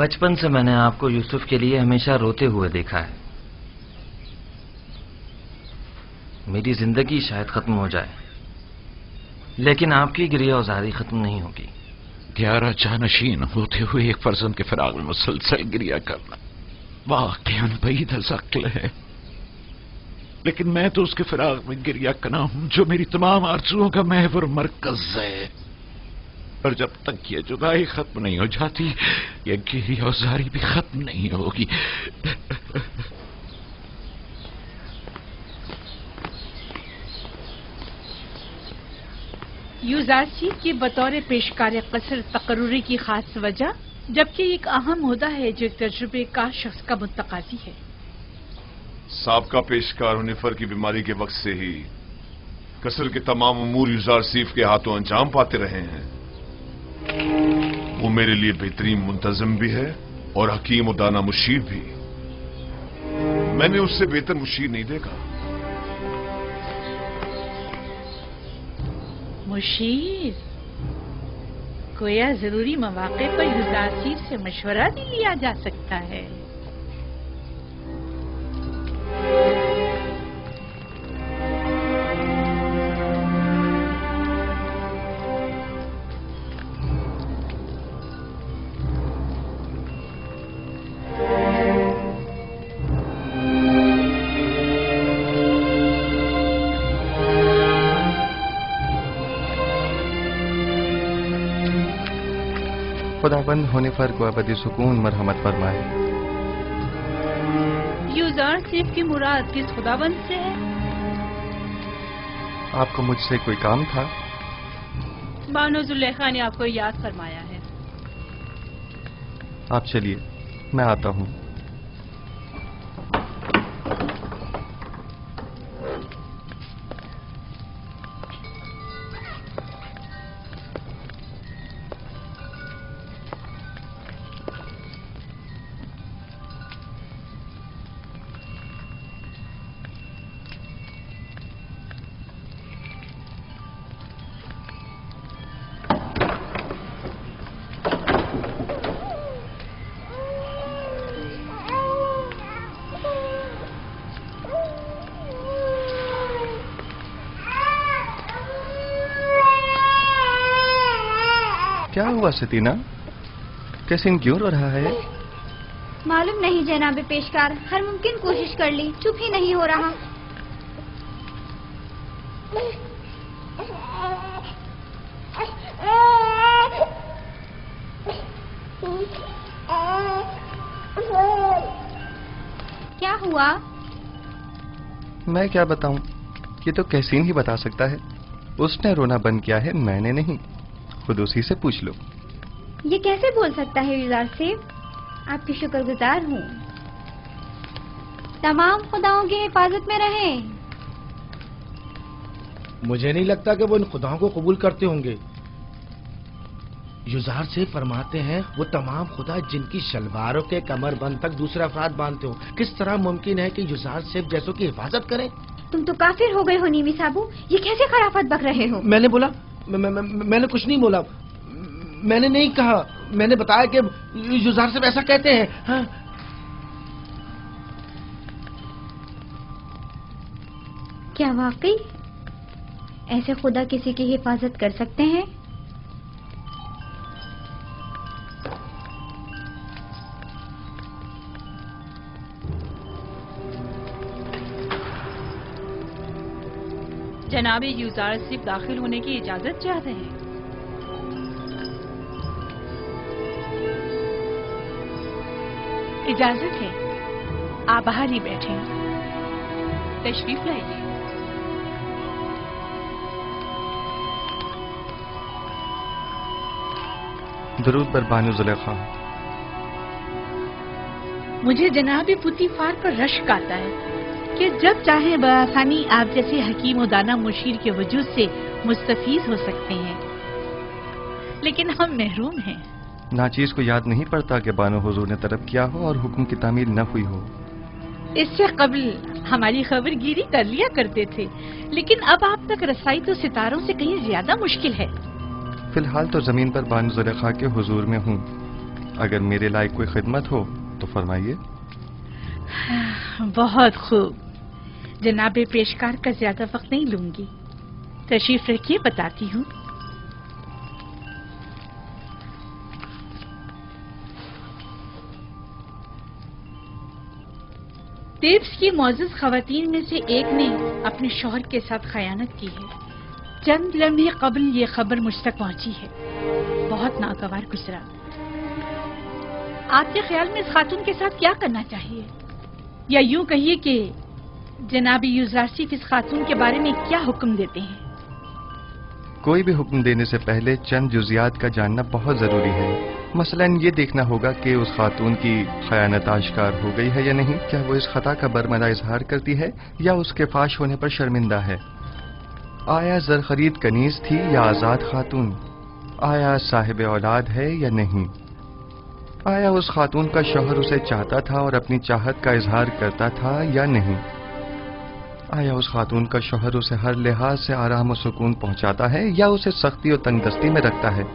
بچپن سے میں نے آپ کو یوسف کے لیے ہمیشہ روتے ہوئے دیکھا ہے. میری زندگی شاید ختم ہو جائے لیکن آپ کی گریہ وزاری ختم نہیں ہوگی. 11 جانشین ہوتے ہوئے ایک فرزند کے فراق میں مسلسل گریہ کرنا واقعاً بعید از عقل ہے، لیکن میں تو اس کے فراق میں گریہ کرنا ہوں جو میری تمام آرزوؤں کا محور مرکز ہے، اور جب تک یہ جدائی ختم نہیں ہو جاتی یہ گریہ وزاری بھی ختم نہیں ہوگی. یوزارسیف کی بطور پیشکار قصر تقرری کی خاص وجہ، جبکہ ایک اہم عہدہ ہے جو ایک تجربے کا شخص کا متقاضی ہے. سابقہ پیشکار ہنیفر کی بیماری کے وقت سے ہی قصر کے تمام امور یوزارسیف کے ہاتھوں انجام پاتے رہے ہیں. وہ میرے لیے بہترین منتظم بھی ہے اور حکیم و دانا مشیر بھی. میں نے اس سے بہتر مشیر نہیں دیکھا. مشیر گویا ضروری مواقع پر یوزارسیف سے مشورہ بھی لیا جا سکتا ہے. خداوند ہنیفر کو ابدی سکون مرحمت فرمائے. یوزارسیف کی مراد کس خداوند سے ہے؟ آپ کو مجھ سے کوئی کام تھا؟ بانو زلیخا نے آپ کو یاد فرمایا ہے. آپ چلیے میں آتا ہوں. کیا ہوا ستینہ؟ کیسن کیوں رو رہا ہے؟ معلوم نہیں جناب پیشکار، ہر ممکن کوشش کر لی، چپ ہی نہیں ہو رہا. کیا ہوا؟ میں کیا بتاؤں، یہ تو کیسین ہی بتا سکتا ہے. اس نے رونا بند کیا ہے، میں نے نہیں. خود اسی سے پوچھ لو. یہ کیسے بول سکتا ہے یوزارسیف؟ آپ کی شکر گزار ہوں. تمام خداؤں کی حفاظت میں رہیں. مجھے نہیں لگتا کہ وہ ان خداؤں کو قبول کرتے ہوں گے. یوزارسیف فرماتے ہیں وہ تمام خدا جن کی شلواروں کے کمر بند تک دوسرے افراد باندھتے ہوں. کس طرح ممکن ہے کہ یوزارسیف جیسوں کی حفاظت کریں؟ تم تو کافر ہو گئے ہو نیمی صاحبو، یہ کیسے خرافت بک رہے ہو؟ میں نے بولا؟ میں نے کچھ نہیں بولا. میں نے نہیں کہا، میں نے بتایا کہ یوزارسیف ایسا کہتے ہیں. ہاں کیا واقعی ایسے خدا کسی کی حفاظت کر سکتے ہیں؟ جناب یوزارسیف داخل ہونے کی اجازت چاہتے ہیں. اجازت ہے، آپ باہر ہی بیٹھیں. تشریف لائیے. درود بر بانو زلیخا. مجھے جناب پوتیفار پر رشک آتا ہے کہ جب چاہیں بآسانی آپ جیسے حکیم و دانا مشیر کے وجود سے مستفیض ہو سکتے ہیں، لیکن ہم محروم ہیں. ناچیز کو یاد نہیں پڑتا کہ بانو حضور نے طلب کیا ہو اور حکم کی تعمیل نہ ہوئی ہو. اس سے قبل ہماری خبر گیری کر لیا کرتے تھے، لیکن اب آپ تک رسائی تو ستاروں سے کہیں زیادہ مشکل ہے. فی الحال تو زمین پر بانو زلیخا کے حضور میں ہوں. अगर मेरे लायक कोई खिदमत हो तो फरमाइए। बहुत खूब। जनाब पेशकार का ज्यादा वक्त नहीं लूंगी, तशरीफ रखिए, बताती हूँ। तेब्स की मौजूद खवातीन में से एक ने अपने शौहर के साथ खयानत की है। चंद लम्हे कबल ये खबर मुझ तक पहुंची है। बहुत नागवार गुजरा। आपके ख्याल में इस खातून के साथ क्या करना चाहिए, या यूं कहिए कि जनाब यूजारसीफ इस खातून के बारे में क्या हुक्म देते हैं? कोई भी हुक्म देने से पहले चंद जुजियात का जानना बहुत जरूरी है। मसलन ये देखना होगा कि उस खातून की खयानत आश्कार हो गई है या नहीं, क्या वो इस खता का बरमदा इजहार करती है या उसके फाश होने पर शर्मिंदा है, आया जर खरीद कनीज थी या आजाद खातून, आया साहिब औलाद है या नहीं, आया उस खातून का शौहर उसे चाहता था और अपनी चाहत का इजहार करता था या नहीं, आया उस खातून का शौहर उसे हर लिहाज से आराम और सुकून पहुंचाता है या उसे सख्ती और तंगदस्ती में रखता है।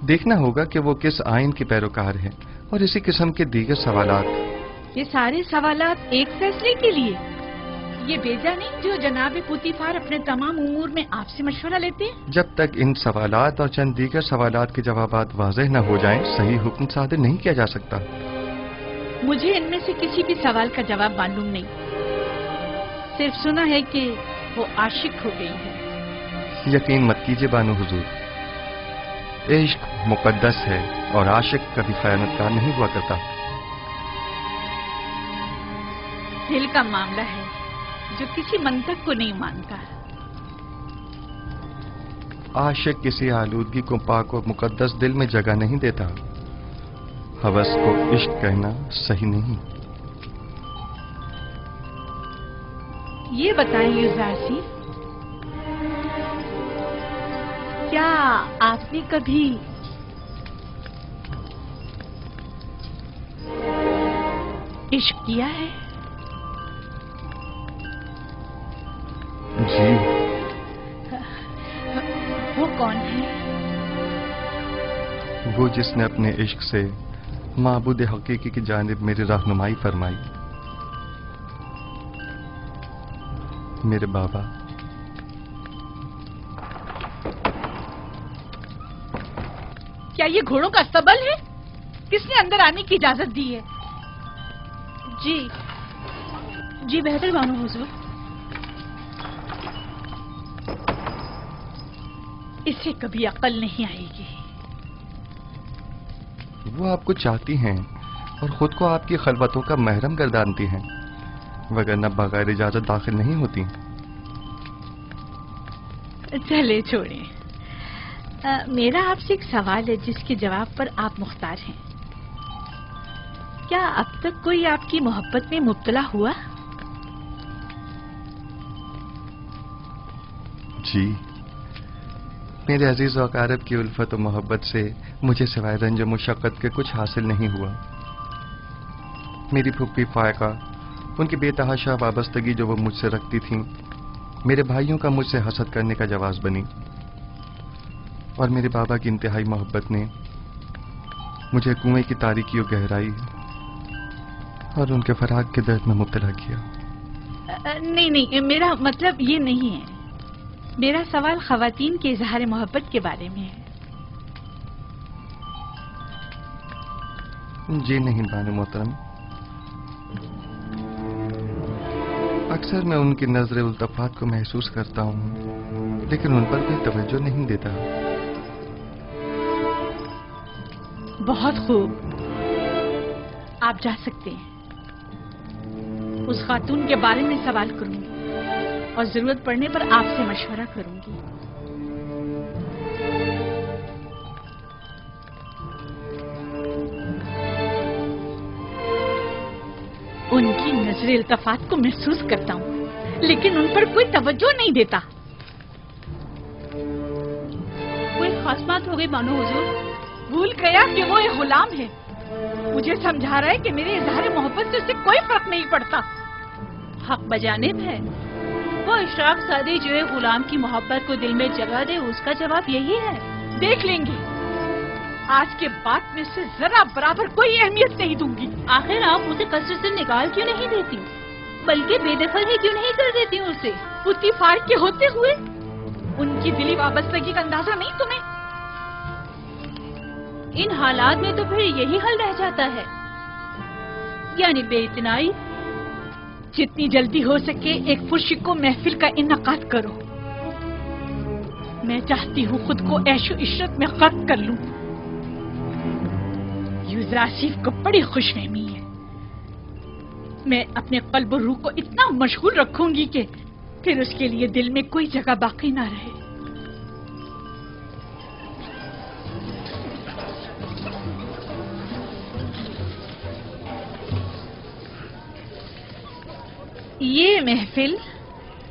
देखना होगा कि वो किस आइन की पैरोकार है और इसी किस्म के दीगर सवालात। ये सारे सवालात एक फैसले के लिए, ये बेजा नहीं जो जनाब पुतीफार अपने तमाम उमूर में आपसे मशवरा लेते हैं? जब तक इन सवालात और चंद दीगर सवालात के जवाबात वाज़ेह न हो जाएं, सही हुक्म सादर नहीं किया जा सकता। मुझे इनमें से किसी भी सवाल का जवाब मालूम नहीं, सिर्फ सुना है कि वो आशिक हो गई है। यकीन मत कीजिए बानो हुजूर, इश्क मुकद्दस है और आशिक कभी खयानतकार नहीं हुआ करता। दिल का मामला है जो किसी मंतक को नहीं मानता। आशिक किसी आलूदगी को पाक और मुकद्दस दिल में जगह नहीं देता। हवस को इश्क कहना सही नहीं। ये बताएं यूजारसी, क्या आपने कभी इश्क किया है? जी। वो कौन है? वो जिसने अपने इश्क से माबूद हकीकी की जानिब मेरी रहनुमाई फरमाई। मेरे बाबा। क्या ये घोड़ों का अस्तबल है? किसने अंदर आने की इजाजत दी है? जी बेहतर मानो हुजूर। इसे कभी अकल नहीं आएगी। वो आपको चाहती हैं और खुद को आपकी खलवतों का महरम गर्दानती हैं, वगरना बगैर इजाजत दाखिल नहीं होती। चले छोड़ें। मेरा आपसे एक सवाल है जिसके जवाब पर आप मुख्तार हैं। क्या अब तक कोई आपकी मोहब्बत में मुब्तला हुआ? जी, मेरे अजीज और अकारब की उल्फत और मोहब्बत से मुझे सिवाय रंज और मुशक्कत के कुछ हासिल नहीं हुआ। मेरी फूफी फायका, उनकी बेतहाशा वाबस्तगी जो वो मुझसे रखती थीं, मेरे भाइयों का मुझसे हसद करने का जवाब बनी, और मेरे बाबा की इंतहाई मोहब्बत ने मुझे कुएं की तारीकी और गहराई और उनके फराग के दर्द में मुब्तला किया। नहीं, मेरा मतलब ये नहीं है। मेरा सवाल खवातीन के इजहार मोहब्बत के बारे में है। जी नहीं बानो मोहतरम, अक्सर मैं उनकी नजर उल्तफात को महसूस करता हूँ, लेकिन उन पर कोई तवज्जो नहीं देता। बहुत खूब, आप जा सकते हैं। उस खातून के बारे में सवाल करूंगी और जरूरत पड़ने पर आपसे मशवरा करूंगी। उनकी नजर इल्तफात को महसूस करता हूँ, लेकिन उन पर कोई तवज्जो नहीं देता। कोई खास बात हो गई मानो हुजूर? भूल गया कि वो एक गुलाम है। मुझे समझा रहा है कि मेरे इजहार मोहब्बत से उसे कोई फर्क नहीं पड़ता। हक बजानिब है। वो इशराक सादी जो है गुलाम की मोहब्बत को दिल में जगा दे, उसका जवाब यही है। देख लेंगे। आज के बाद में से जरा बराबर कोई अहमियत नहीं दूंगी। आखिर आप उसे कसर से निकाल क्यों नहीं देती, बल्कि बेदखल ही क्यों नहीं कर देती उसे? पुतीफार के होते हुए उनकी दिली वाबस्तगी का अंदाजा नहीं तुम्हें? इन हालात में तो फिर यही हल रह जाता है, यानी बेइतनाई। जितनी जल्दी हो सके एक पुरशिको महफिल का इन्नाकाद करो। मैं चाहती हूँ खुद को ऐशो इशरत में गर्क कर लूं। यूज़र आसिफ को बड़ी खुशफहमी है। मैं अपने कल्ब और रूह को इतना मशगूल रखूंगी कि फिर उसके लिए दिल में कोई जगह बाकी ना रहे। ये महफिल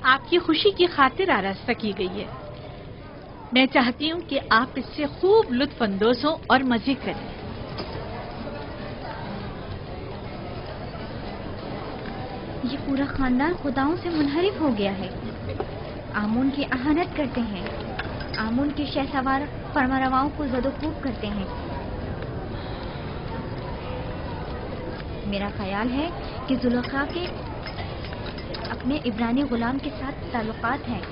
आपकी खुशी की खातिर आरास्ता की गई है। मैं चाहती हूँ कि आप इससे खूब लुत्फ अंदोज हों और मजे करें। ये पूरा खानदान खुदाओं से मुनहरिफ हो गया है। आमून की अहानत करते हैं, आमून के शहसवार फरमारवाओं को ज़दोखूब करते हैं। मेरा ख्याल है कि जुलेखा के अपने इब्रानी गुलाम के साथ ताल्लुकात हैं।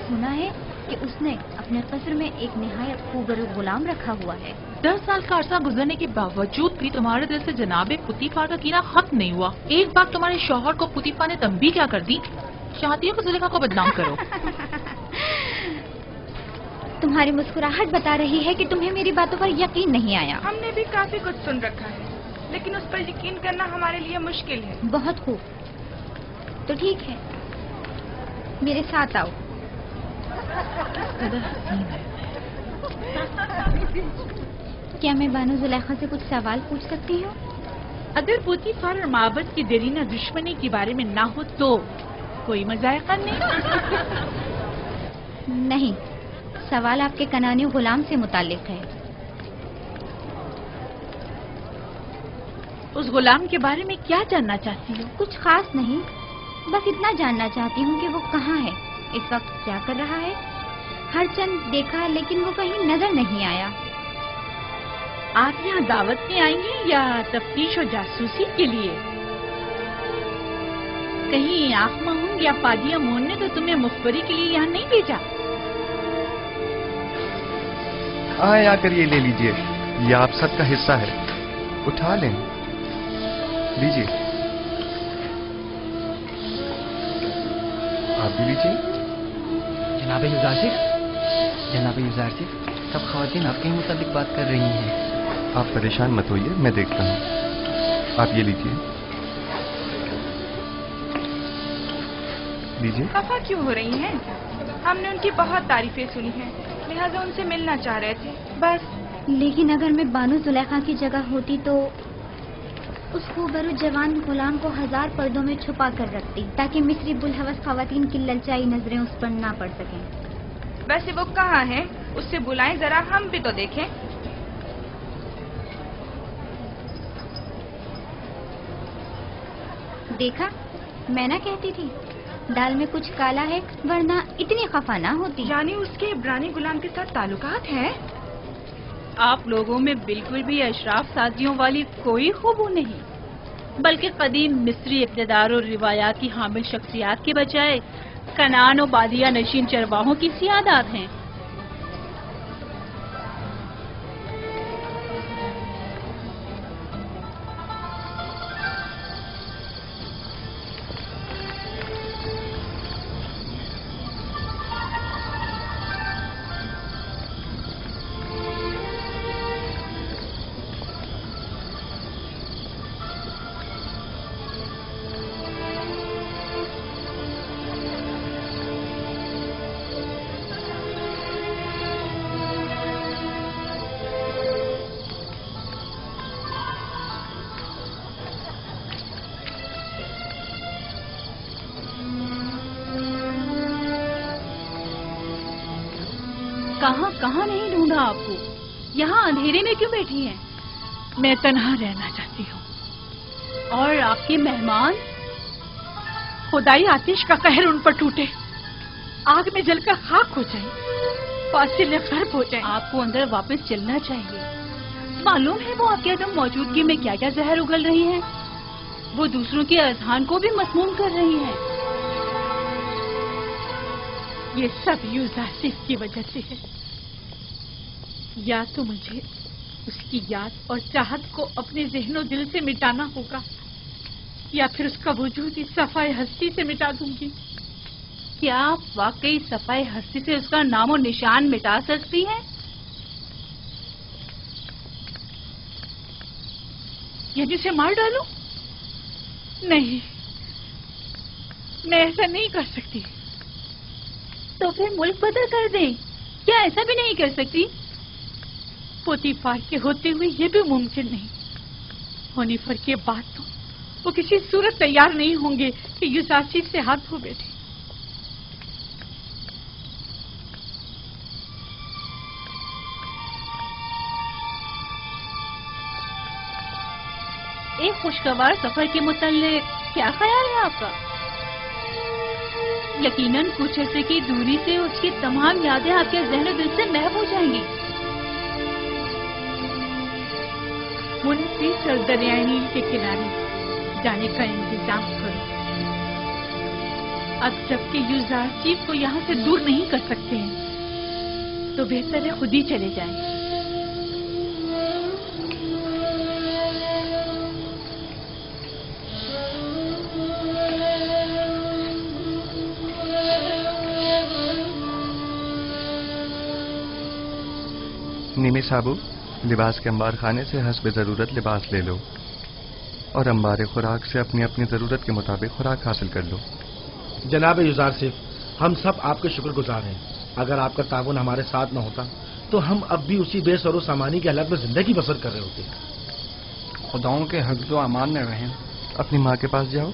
सुना है कि उसने अपने कस्र में एक निहायत खूबसूरत गुलाम रखा हुआ है। 10 साल का अरसा गुजरने के बावजूद भी तुम्हारे दिल से जनाबे पुतीफार का कीना खत्म नहीं हुआ। एक बार तुम्हारे शौहर को पुतीफार ने तंबीह क्या कर दी, चाहती हो कि जुलेखा को बदनाम करो। तुम्हारी मुस्कुराहट बता रही है कि तुम्हें मेरी बातों पर यकीन नहीं आया। हमने भी काफी कुछ सुन रखा है, लेकिन उस पर यकीन करना हमारे लिए मुश्किल है। बहुत खूब, तो ठीक है, मेरे साथ आओ। क्या मैं बानो जुलेखा से कुछ सवाल पूछ सकती हूँ? अगर पुतीफार और माबद की देरीना दुश्मनी के बारे में ना हो तो कोई मजायका नहीं। नहीं, सवाल आपके कनानी गुलाम से मुताल्लिक है। उस गुलाम के बारे में क्या जानना चाहती हो? कुछ खास नहीं, बस इतना जानना चाहती हूँ कि वो कहाँ है, इस वक्त क्या कर रहा है। हर चंद देखा लेकिन वो कहीं नजर नहीं आया। आप यहाँ दावत में आएंगी या तफ्तीश और जासूसी के लिए? कहीं आँख महूंग या पादिया मोहन ने तो तुम्हें मुखबरी के लिए यहाँ नहीं भेजा? आए आकर ये ले लीजिए, ये आप सबका हिस्सा है, उठा लें, लीजिए। आप भी लीजिए। जनाब यूज़ार सिफ, सब ख़वातीन आपके ही मुताबिक बात कर रही हैं। आप परेशान मत होइए, मैं देखता हूँ। आप ये लीजिए, लीजिए। खफा क्यों हो रही हैं? हमने उनकी बहुत तारीफें सुनी हैं, लिहाजा उनसे मिलना चाह रहे थे, बस। लेकिन अगर मैं बानो जुलेखा की जगह होती तो उस खूबसूरत जवान गुलाम को 1000 पर्दों में छुपा कर रखती, ताकि मिस्री बुलहवस ख़वातीन की ललचाई नजरें उस पर ना पड़ सकें। वैसे वो कहाँ है? उससे बुलाएं जरा, हम भी तो देखें। देखा, मैं ना कहती थी, दाल में कुछ काला है, वरना इतनी खफा ना होती। यानी उसके इब्रानी गुलाम के साथ ताल्लुकात हैं? आप लोगों में बिल्कुल भी अशराफ साजियों वाली कोई खूबू नहीं, बल्कि कदीम मिस्री इक़्तिदार और रिवायात की हामिल शख्सियात के बजाय कनान और बादिया नशीन चरवाहों की सियादात हैं। कहाँ कहाँ नहीं ढूंढा आपको, यहाँ अंधेरे में क्यों बैठी हैं? मैं तन्हा रहना चाहती हूँ। और आपके मेहमान? खुदाई आतिश का कहर उन पर टूटे, आग में जलकर खाक हो जाए। फासिले खर्ब हो जाए। आपको अंदर वापस चलना चाहिए। मालूम है वो आपके अदम मौजूदगी में क्या क्या जहर उगल रही हैं? वो दूसरों के अजहान को भी मसमूम कर रही हैं। ये सब यूजासिफ की वजह से है। या तो मुझे उसकी याद और चाहत को अपने ज़हनो दिल से मिटाना होगा, या फिर उसका वजूद इस सफाए हस्ती से मिटा दूंगी। क्या आप वाकई सफाई हस्ती से उसका नामो निशान मिटा सकती हैं? यदि उसे मार डालूं? नहीं, मैं ऐसा नहीं कर सकती। तो फिर मुल्क बदल कर दें। क्या ऐसा भी नहीं कर सकती? पोतीफार के होते हुए ये भी मुमकिन नहीं। होनीफर के बाद तो वो किसी सूरत तैयार नहीं होंगे कि यूजासिफ से हाथ धो बैठे। एक खुशगवार सफर के मुताल्लिक क्या ख्याल है आपका? यकीनन कुछ अर्से की दूरी से उसकी तमाम यादें आपके ज़हन दिल से महव हो जाएंगी। मुनफिस और दरियाए नील के किनारे जाने का इंतजाम करो। अब जबकि यूजासिफ को यहाँ से दूर नहीं कर सकते हैं, तो बेहतर है खुद ही चले जाएं। निमी साबू, लिबास के अंबार खाने से हस्ब ज़रूरत लिबास ले लो और अंबार खुराक से अपनी अपनी ज़रूरत के मुताबिक खुराक हासिल कर लो। जनाब यूजासिफ, हम सब आपके शुक्रगुजार हैं। अगर आपका ताउन हमारे साथ न होता तो हम अब भी उसी बेसरो सामानी के हालत में जिंदगी बसर कर रहे होते। खुदाओं के हफ्ज़ व अमान में रहें। अपनी माँ के पास जाओ।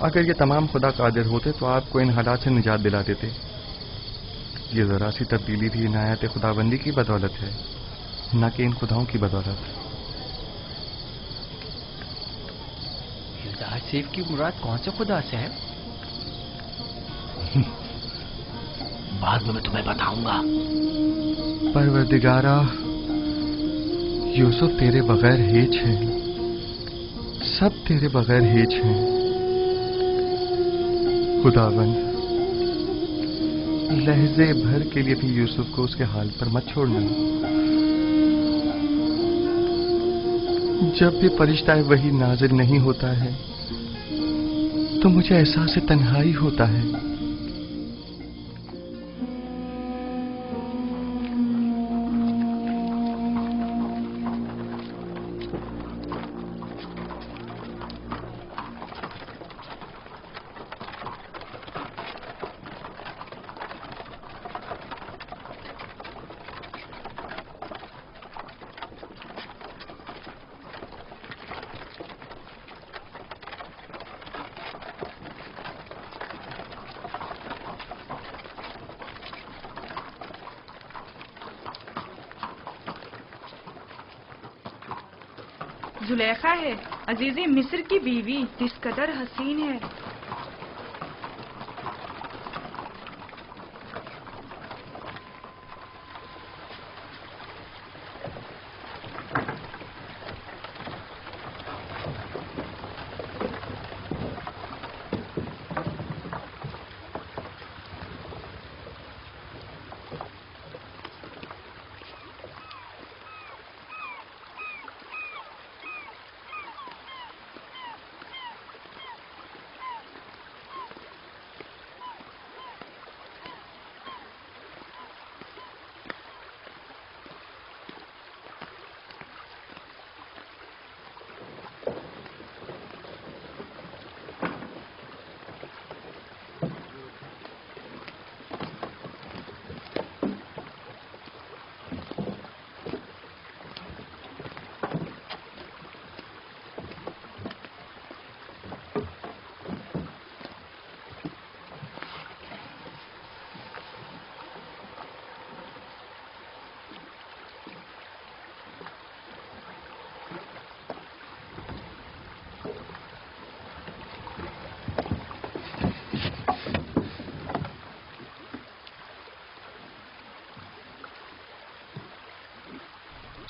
अगर ये तमाम खुदा कादिर होते तो आपको इन हालात से निजात दिला देते। ये जरा सी तब्दीली भी इनायत खुदाबंदी की बदौलत है, न कि इन खुदाओं की बदौलत। यूजासिफ की मुराद कौन से खुदा से है? बाद में मैं तुम्हें बताऊंगा। परवरदिगारा, यूसुफ तेरे बगैर हेज है, सब तेरे बगैर हेज हैं। खुदाबंद, लहजे भर के लिए भी यूसुफ को उसके हाल पर मत छोड़ना। जब भी फरिश्ता वही नाजिल नहीं होता है तो मुझे एहसास तन्हाई होता है। जुलेखा है, अजीज़े मिस्र की बीवी, किस कदर हसीन है।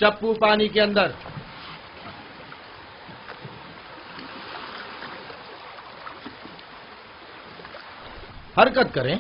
चप्पू पानी के अंदर। हरकत करें।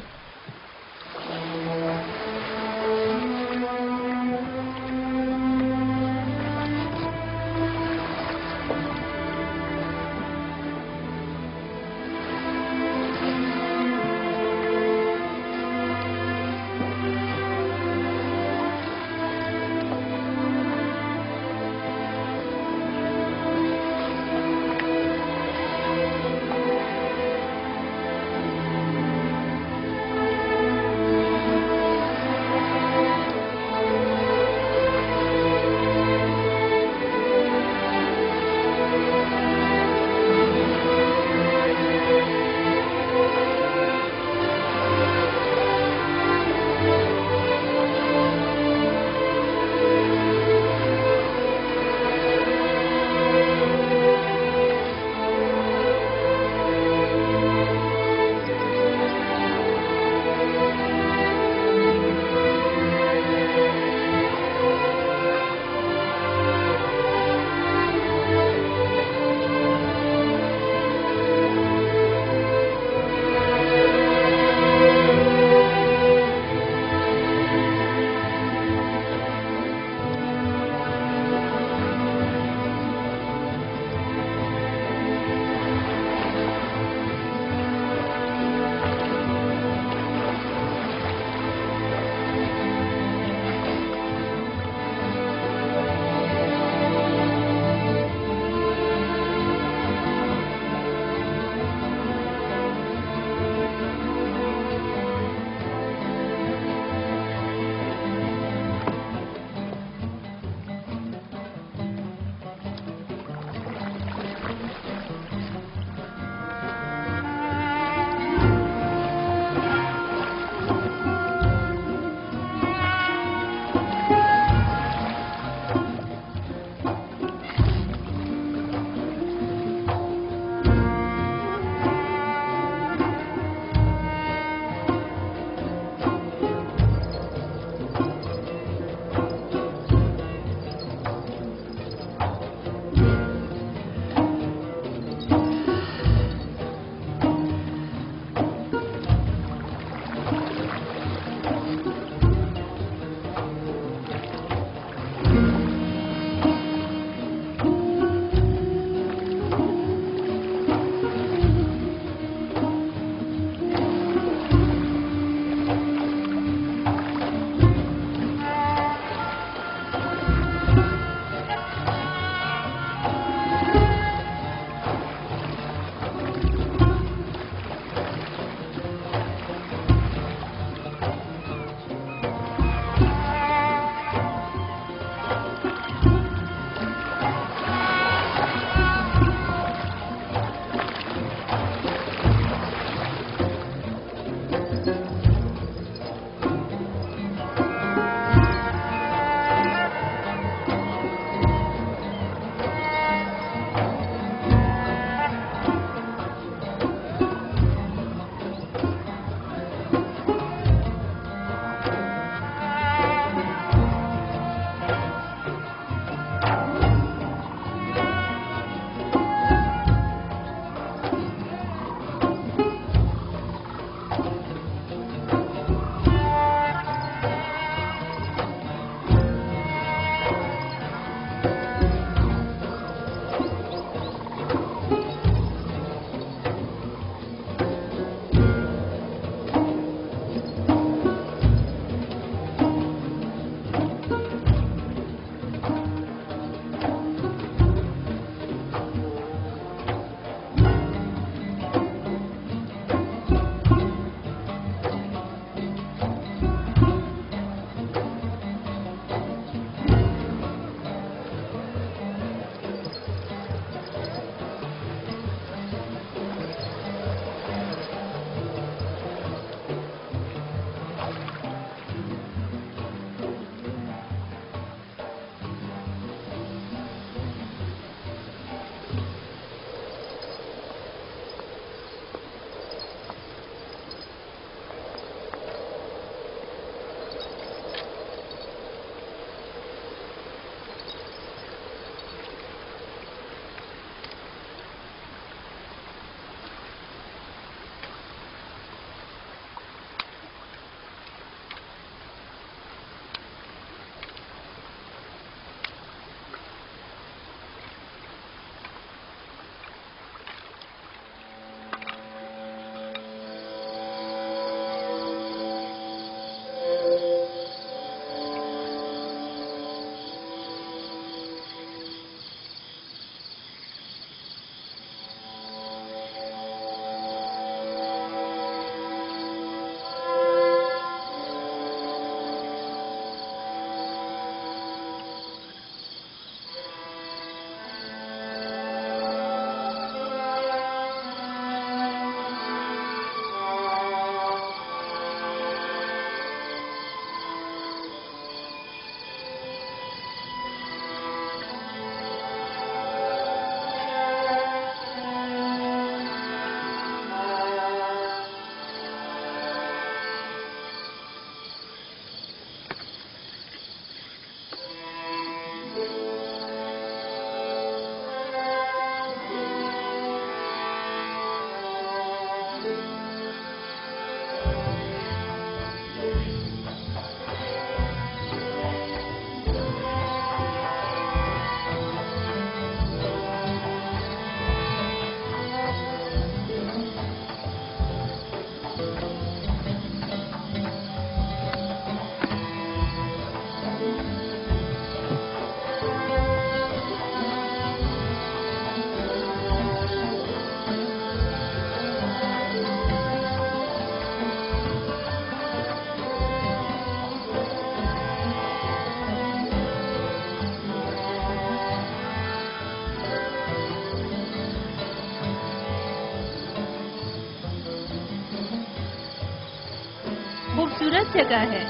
खूबसूरत जगह है।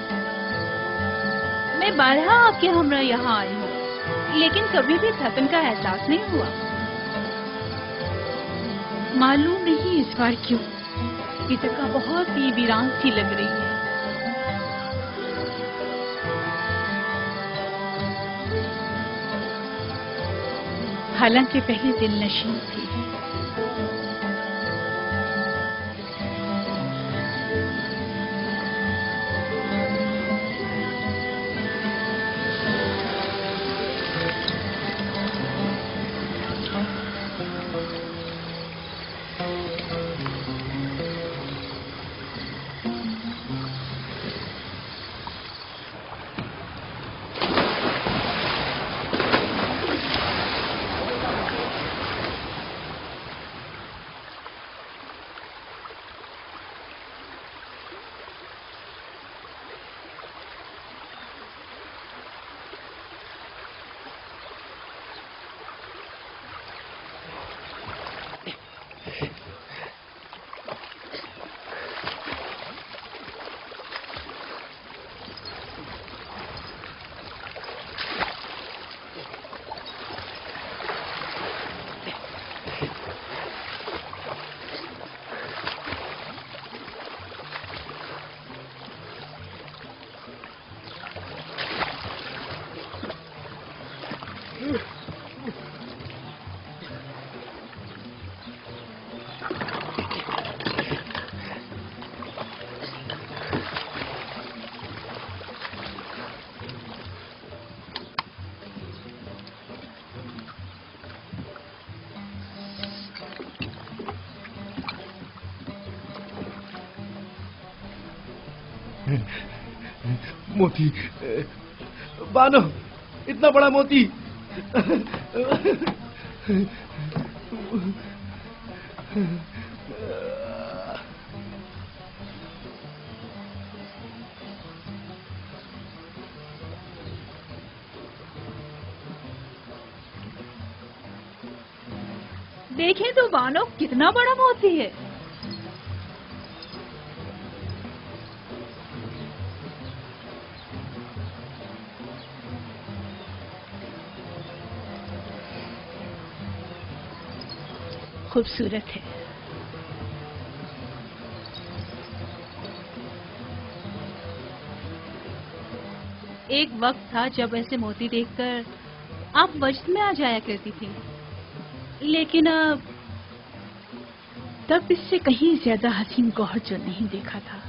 मैं बारहा आपके हमरा यहाँ आई हूँ, लेकिन कभी भी थकन का एहसास नहीं हुआ। मालूम नहीं इस बार क्यों ये जगह बहुत ही वीरान सी लग रही है। हालांकि पहले दिल नशीन थी। मोती, बानो, इतना बड़ा मोती। देखें तो बानो, कितना बड़ा मोती है। खूबसूरत है। एक वक्त था जब ऐसे मोती देखकर आप वजद में आ जाया करती थी, लेकिन अब तब इससे कहीं ज्यादा हसीन गौहर जो नहीं देखा था।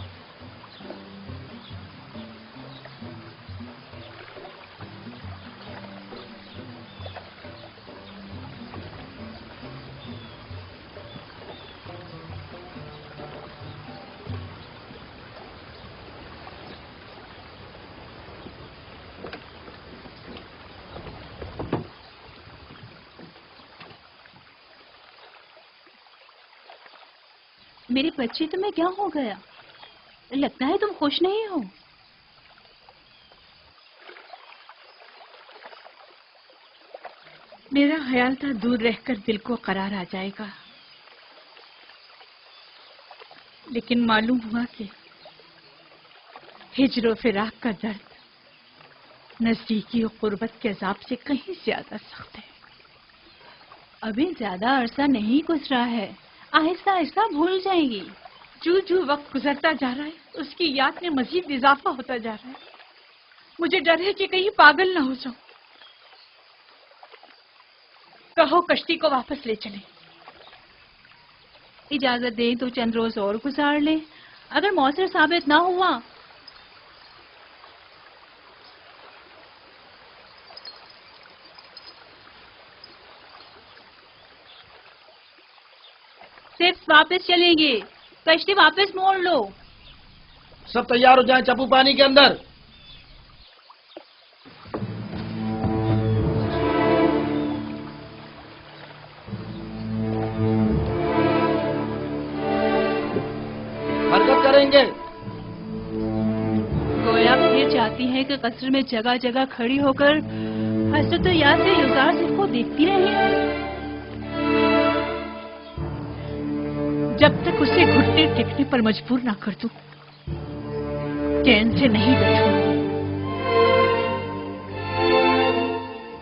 मेरी बच्ची, तुम्हें क्या हो गया? लगता है तुम खुश नहीं हो। मेरा ख्याल था दूर रहकर दिल को करार आ जाएगा, लेकिन मालूम हुआ कि हिज्र फिराक का दर्द नजदीकी और कुर्बत के अजाब से कहीं ज्यादा सख्त है। अभी ज्यादा अरसा नहीं गुजरा है, आहिस्ता आहिस्ता भूल जाएगी। जो जो वक्त गुजरता जा रहा है उसकी याद में मजीद इजाफा होता जा रहा है। मुझे डर है कि कहीं पागल ना हो जाऊं। कहो कश्ती को वापस ले चले। इजाजत दें तो चंद रोज और गुजार ले। अगर मौसर साबित ना हुआ सिर्फ वापस चलेंगे। कश्ती वापस मोड़ लो। सब तैयार हो जाएं, चप्पू पानी के अंदर। हरकत करेंगे। गोया फिर चाहती है कि कस्र में जगह जगह खड़ी होकर हजरत यासिर युज़ारसिफ को देखती रहे, जब तक उसे घुटने टेकने पर मजबूर ना कर दूं। चैन से नहीं बैठूंगी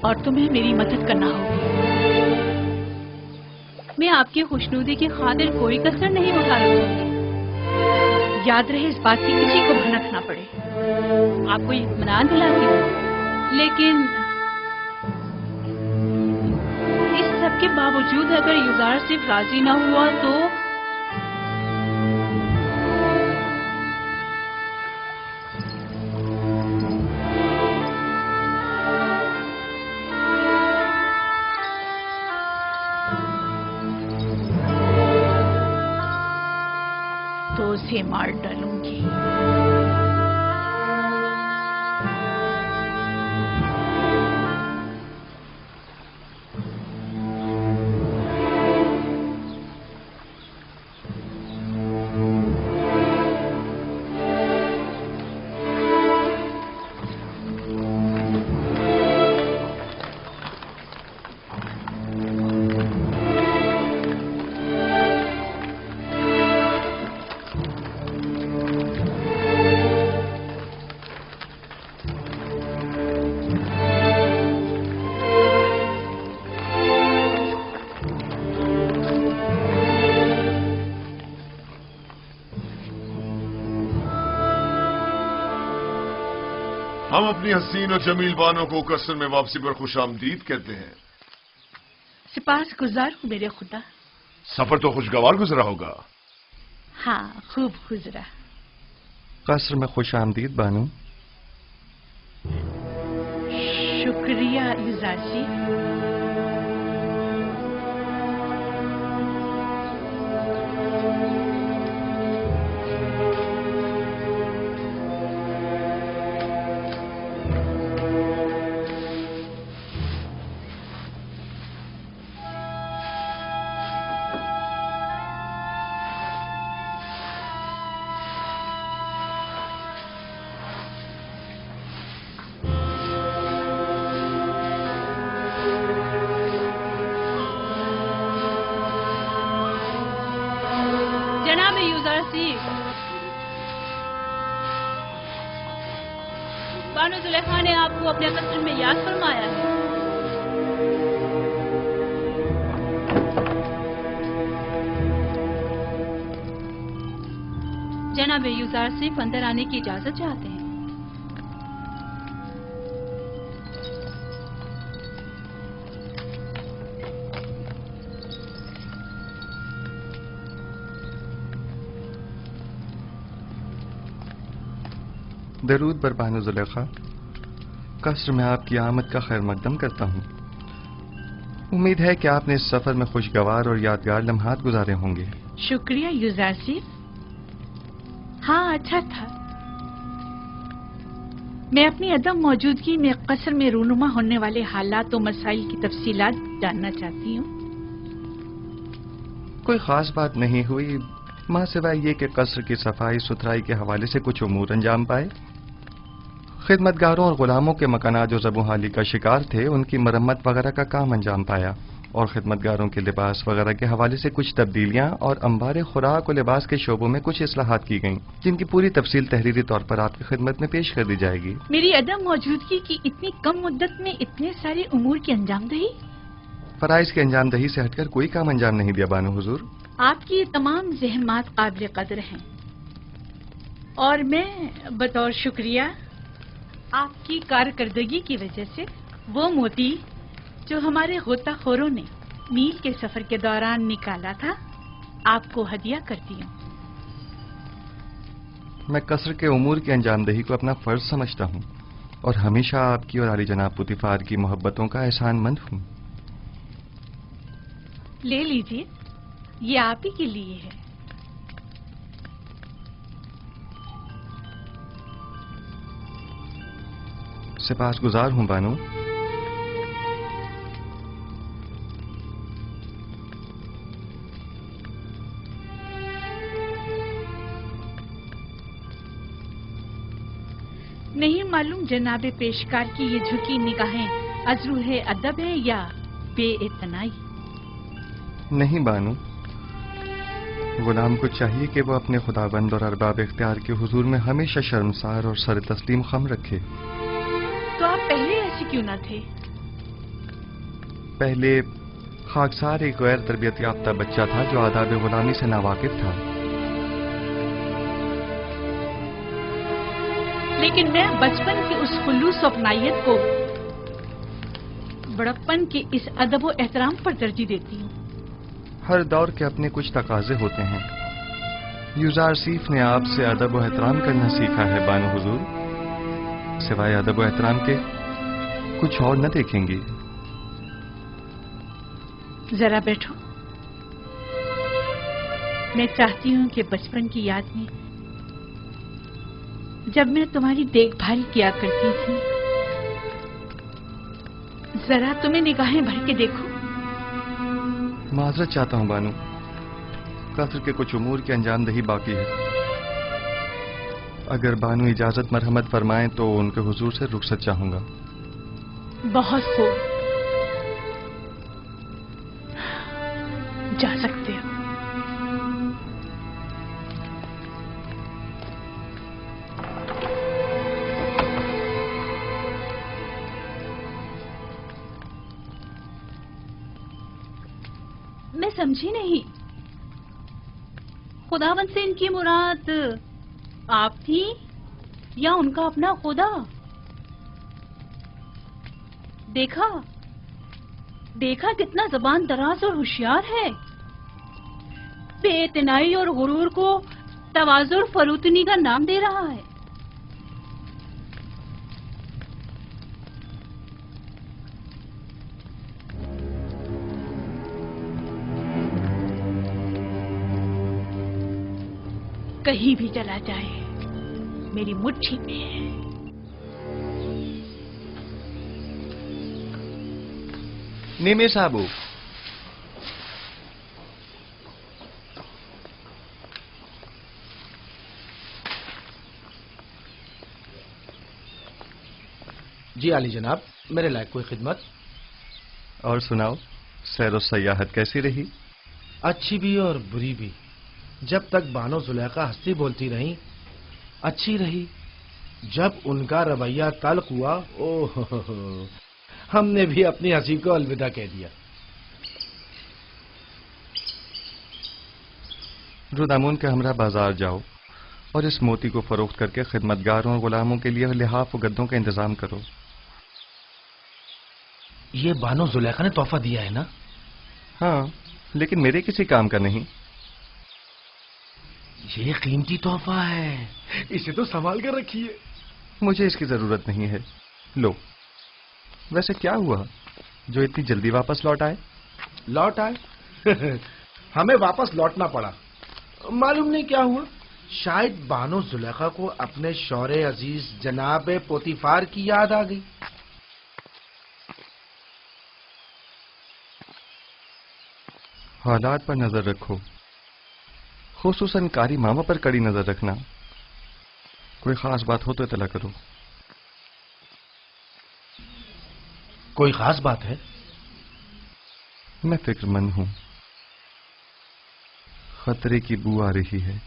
और तुम्हें मेरी मदद करना होगी। मैं आपकी खुशनुदी की खातिर कोई कसर नहीं उठा रखूंगी। याद रहे इस बात की किसी को भनक ना पड़े। आपको इत्मीनान दिलाती हूँ, लेकिन इस सब के बावजूद अगर युजार सिर्फ राजी ना हुआ तो उसे मार डालूंगी। हम अपनी हसीन और जमील बानों को कसर में वापसी पर खुशामदीद कहते हैं। सिपास गुजार हूँ मेरे खुदा। सफर तो खुशगवार गुजरा होगा। हाँ, खूब गुजरा। कसर में खुश आमदीद बानो। शुक्रिया युजारसी। जनाब युजारसी, बानो जुलेखा ने आपको अपने कसर में याद फरमाया है। जनाब युजारसी अंदर आने की इजाजत चाहते हैं। दरूद बर बानो जुलेखा। कसर में आपकी आमद का खैर मकदम करता हूँ। उम्मीद है कि आपने इस सफर में खुशगवार और यादगार लम्हात गुजारे होंगे। शुक्रिया युजारसी। हाँ, अच्छा था। मैं अपनी अदम मौजूदगी में कसर में रूनुमा होने वाले हालात और मसाइल की तफसीलात जानना चाहती हूँ। कोई खास बात नहीं हुई, मां सिवाय ये कि कसर की सफाई सुथराई के हवाले से कुछ उमूर अंजाम पाए। खिदमतगारों और गुलामों के मकानात जो ज़बूहाली का शिकार थे उनकी मरम्मत वगैरह का काम अंजाम पाया और खिदमतगारों के लिबास वगैरह के हवाले से कुछ तब्दीलियां और अंबार खुराक और लिबास के शोबों में कुछ इस्लाहात की गईं, जिनकी पूरी तफसील तहरीरी तौर पर आपकी खिदमत में पेश कर दी जाएगी। मेरी अदम मौजूदगी की इतनी कम मुद्दत में इतने सारे उमूर की अंजामदही? फराइज की अंजामदही से हटकर कोई काम अंजाम नहीं दिया बानो हुजूर। आपकी ये तमाम ज़हमात काबिल कदर हैं और मैं बतौर शुक्रिया आपकी कारकर्दगी की वजह से वो मोती जो हमारे गोताखोरों ने मील के सफर के दौरान निकाला था आपको हदिया करती हूँ। मैं कसर के उमूर की अंजामदही को अपना फर्ज समझता हूँ और हमेशा आपकी और आली जनाब पुतिफार की मोहब्बतों का एहसानमंद हूँ। ले लीजिए, ये आप ही के लिए है। सिपासगुजार हूँ बानो। नहीं मालूम जनाबे पेशकार की ये झुकी निगाहें अज़रूहे अदब है या बेइतनाई? नहीं बानो, غلام کو چاہیے کہ وہ اپنے خداوند اور ارباب اختیار کے حضور میں ہمیشہ شرمسار اور سر تسلیم خم رکھے۔ تو آپ پہلے ایسے کیوں نہ تھے؟ پہلے خاکسار ایک غیر تربیت یافتہ بچہ تھا جو آداب غلامی سے ناواقف تھا۔ لیکن میں بچپن کی اس خلوص و اپنائیت کو بڑپن کے اس ادب و احترام پر ترجیح دیتی ہوں۔ ہر دور کے اپنے کچھ تقاضے ہوتے ہیں۔ یوزارسیف نے آپ سے ادب و احترام کرنا سیکھا ہے بانو حضور، سوائے ادب و احترام کے کچھ اور نہ دیکھیں گی۔ ذرا بیٹھو، میں چاہتی ہوں کہ بچپن کی یاد میں جب میں تمہاری دیکھ بھال کیا کرتی تھی، ذرا تمہیں نگاہیں بھر کے دیکھو۔ معذرت چاہتا ہوں بانو، قصر کے کچھ امور کی انجام دہی باقی ہے۔ اگر بانو اجازت مرحمت فرمائیں تو ان کے حضور سے رخصت چاہوں گا۔ بہت خوب، جا سکتے ہو۔ میں سمجھی نہیں، خداوند سے ان کی مراد آپ تھی یا ان کا اپنا خدا؟ دیکھا دیکھا کتنا زبان دراز اور ہوشیار ہے، بے اعتنائی اور غرور کو تواضع اور فروتنی کا نام دے رہا ہے۔ کہیں بھی چلا جائے میری مٹھی میں ہے۔ نیمے صاحبو، جی علی جناب، میرے لائق کوئی خدمت؟ اور سناؤ، سیر و سیاحت کیسی رہی؟ اچھی بھی اور بری بھی۔ جب تک بانو زلیخا ہنستی بولتی رہیں اچھی رہی، جب ان کا رویہ تلخ ہوا ہم نے بھی اپنی ہنسی کو الوداع کہہ دیا۔ رودامون کے ہمراہ بازار جاؤ اور اس موتی کو فروخت کر کے خدمتگاروں اور غلاموں کے لیے لحاف و گدوں کا انتظام کرو۔ یہ بانو زلیخا نے تحفہ دیا ہے نا؟ ہاں، لیکن میرے کسی کام کا نہیں۔ یہ قیمتی تحفہ ہے، اسے تو سنبھال کر رکھیے۔ مجھے اس کی ضرورت نہیں ہے، لو۔ ویسے کیا ہوا جو اتنی جلدی واپس لوٹ آئے؟ لوٹ آئے؟ ہمیں واپس لوٹنا پڑا، معلوم نہیں کیا ہوا۔ شاید بانو زلیخا کو اپنے شوہر عزیز جناب پوتیفار کی یاد آ گئی۔ حالات پر نظر رکھو، خصوصاً کاری ماما پر کڑی نظر رکھنا۔ کوئی خاص بات ہو تو اطلاع کرو۔ کوئی خاص بات ہے؟ میں فکر مند ہوں، خطرے کی بو آ رہی ہے۔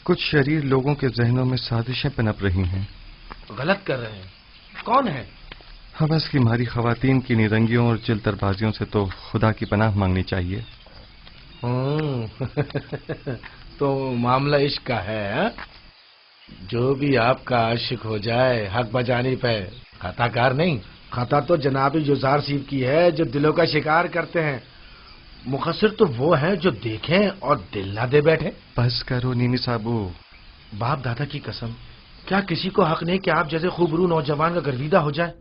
کچھ شریر لوگوں کے ذہنوں میں سازشیں پنپ رہی ہیں۔ غلط کر رہے ہیں؟ کون ہے؟ حوث کی ماری خواتین کی نرنگیوں اور چلتر بازیوں سے تو خدا کی پناہ مانگنی چاہیے۔ تو معاملہ عشق کا ہے؟ جو بھی آپ کا عاشق ہو جائے حق بجانی پہ خطا کار نہیں۔ خطا تو جناب یوزارسیف کی ہے جو دلوں کا شکار کرتے ہیں، مقصر تو وہ ہیں جو دیکھیں اور دل نہ دے بیٹھے۔ بس کرو نیمی صاحبو۔ باپ دادا کی قسم، کیا کسی کو حق نہیں کہ آپ جیسے خوبرو نوجوان کا گرویدہ ہو جائے؟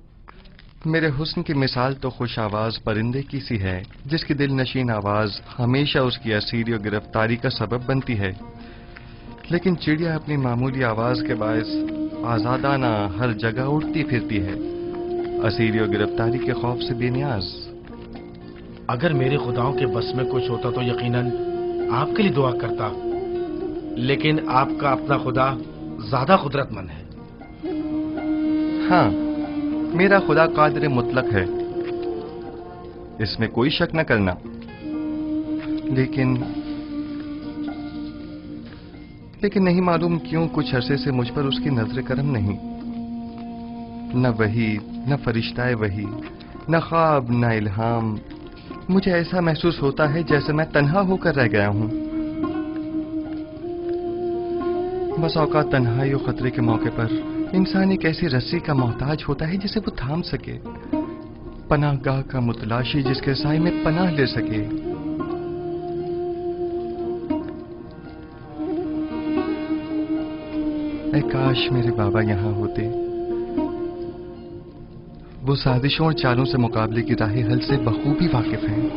میرے حسن کی مثال تو خوش آواز پرندے کی سی ہے جس کی دل نشین آواز ہمیشہ اس کی اسیری و گرفتاری کا سبب بنتی ہے، لیکن چڑیا اپنی معمولی آواز کے باعث آزادانہ ہر جگہ اڑتی پھرتی ہے، اسیری و گرفتاری کے خوف سے بے نیاز۔ اگر میرے خداؤں کے بس میں کچھ ہوتا تو یقیناً آپ کے لیے دعا کرتا، لیکن آپ کا اپنا خدا زیادہ قدرت مند ہے۔ ہاں، میرا خدا قادر مطلق ہے، اس میں کوئی شک نہ کرنا، لیکن لیکن نہیں معلوم کیوں کچھ عرصے سے مجھ پر اس کی نظر کرم نہیں. نہ وحی، نہ فرشتہ وحی، نہ خواب، نہ الہام. مجھے ایسا محسوس ہوتا ہے جیسے میں تنہا ہو کر رہ گیا ہوں. بس اوقات تنہائی و خطرے کے موقع پر انسان ایک ایسی رسی کا محتاج ہوتا ہے جسے وہ تھام سکے، پناہ گاہ کا متلاشی جس کے سائے میں پناہ لے سکے. اے کاش میرے بابا یہاں ہوتے. وہ سازشوں اور چالوں سے مقابلے کی راہ حل سے بخوبی واقف ہیں.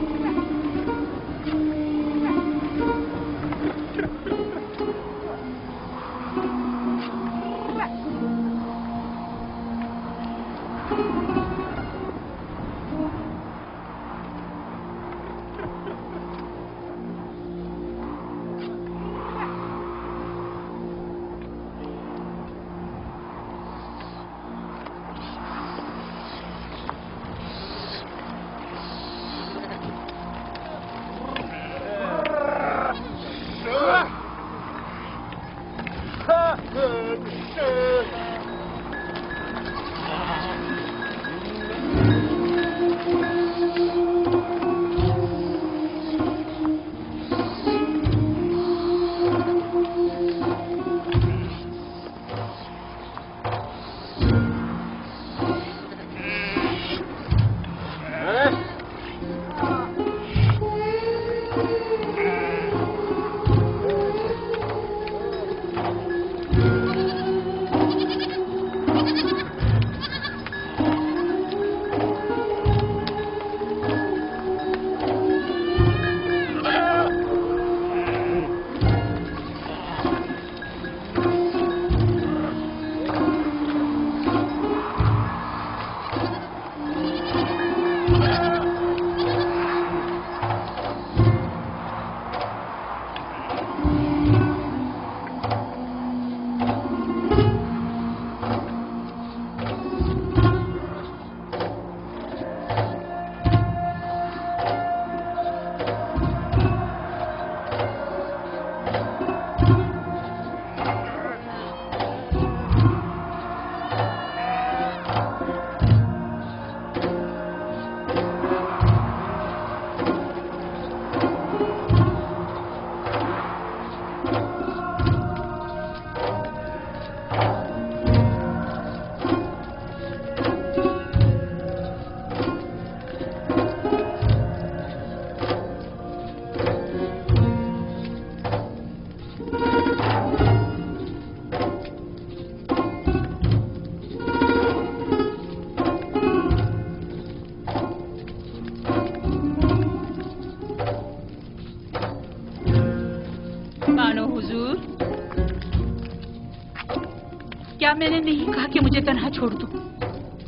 کیا میں نے نہیں کہا کہ مجھے تنہا چھوڑ دو؟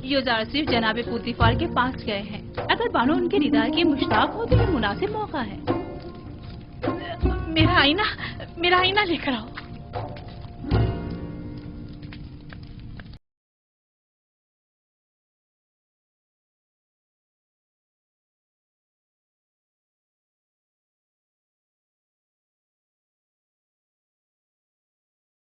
یوزار صرف جناب پوتیفار کے پاس گئے ہیں. اگر بانو ان کے دیدار کے مشتاق ہو تو یہ مناسب موقع ہے. میرا آئینہ لے کر آؤ.